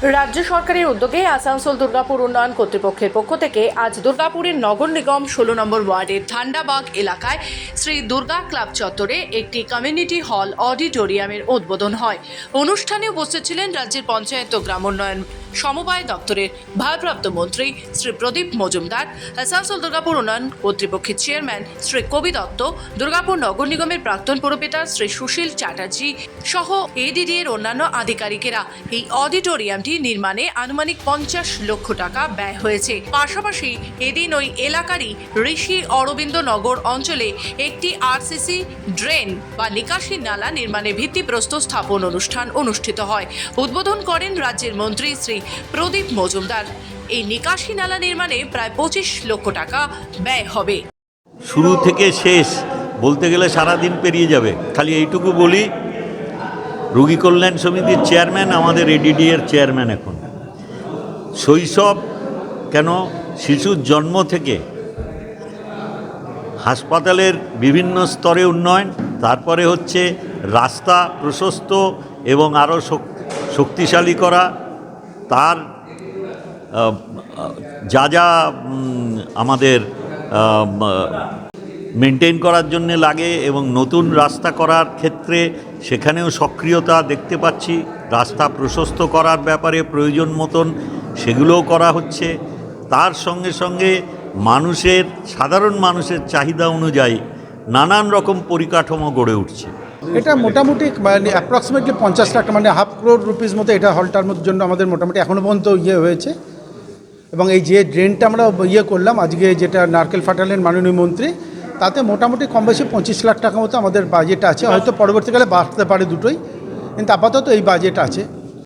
রাজ্য সরকারের উদ্যোগে আসানসোল দুর্গাপুর উন্নয়ন কর্তৃপক্ষের পক্ষ থেকে আজ দুর্গাপুরের নগর নিগম 16 নম্বর ওয়ার্ডের ঠান্ডাবাগ এলাকায় শ্রী দুর্গা ক্লাব চত্বরে একটি কমিউনিটি হল অডিটোরিয়ামের উদ্বোধন হয়। অনুষ্ঠানে উপস্থিত ছিলেন রাজ্যের পঞ্চায়েত ও গ্রামোন্নয়ন সমবায় দপ্তরের ভারপ্রাপ্ত মন্ত্রী শ্রী প্রদীপ মজুমদার, আসানসোল দুর্গাপুর উন্নয়ন কর্তৃপক্ষের চেয়ারম্যান শ্রী কবি দত্ত, দুর্গাপুর নগর নিগমের প্রাক্তন পৌরপিতা শ্রী সুশীল চ্যাটার্জি সহ এডিডি এর অন্যান্য আধিকারিকেরা। এই অডিটোরিয়ামটি নির্মাণে আনুমানিক 50 লক্ষ টাকা ব্যয় হয়েছে। পাশাপাশি এদিন ওই এলাকারই ঋষি অরবিন্দ নগর অঞ্চলে একটি আরসিসি ড্রেন বা নিকাশি নালা নির্মাণে ভিত্তিপ্রস্তর স্থাপন অনুষ্ঠান অনুষ্ঠিত হয়। উদ্বোধন করেন রাজ্যের মন্ত্রী শ্রী প্রদীপ মজুমদার। এই নিকাশি নালা নির্মাণে প্রায় 25 লক্ষ টাকা ব্যয় হবে। শুরু থেকে শেষ বলতে গেলে সারাদিন পেরিয়ে যাবে। খালি এইটুকু বলি, রোগী কল্যাণ সমিতির চেয়ারম্যান আমাদের এডিডি এর চেয়ারম্যান। এখন শৈশব কেন, শিশুর জন্ম থেকে হাসপাতালের বিভিন্ন স্তরে উন্নয়ন, তারপরে হচ্ছে রাস্তা প্রশস্ত এবং আরও শক্তিশালী করা, তার যা যা আমাদের মেনটেন করার জন্য লাগে এবং নতুন রাস্তা করার ক্ষেত্রে সেখানেও সক্রিয়তা দেখতে পাচ্ছি। রাস্তা প্রশস্ত করার ব্যাপারে প্রয়োজন মতন সেগুলোও করা হচ্ছে। তার সঙ্গে সঙ্গে সাধারণ মানুষের চাহিদা অনুযায়ী নানান রকম পরিকাঠামো গড়ে উঠছে। এটা মোটামুটি অ্যাপ্রক্সিমেটলি 50 লাখ, ½ crore রুপিস মতো এটা হলটার জন্য আমাদের মোটামুটি এখনও পর্যন্ত হয়েছে। এবং এই যে ড্রেনটা আমরা করলাম আজকে, যেটা নারকেল ফাটালেন মাননীয় মন্ত্রী, তাতে মোটামুটি কম বেশি 25 লাখ টাকা মতো আমাদের বাজেট আছে। হয়তো পরবর্তীকালে বাড়তে পারে দুটোই, কিন্তু আপাতত এই বাজেট আছে।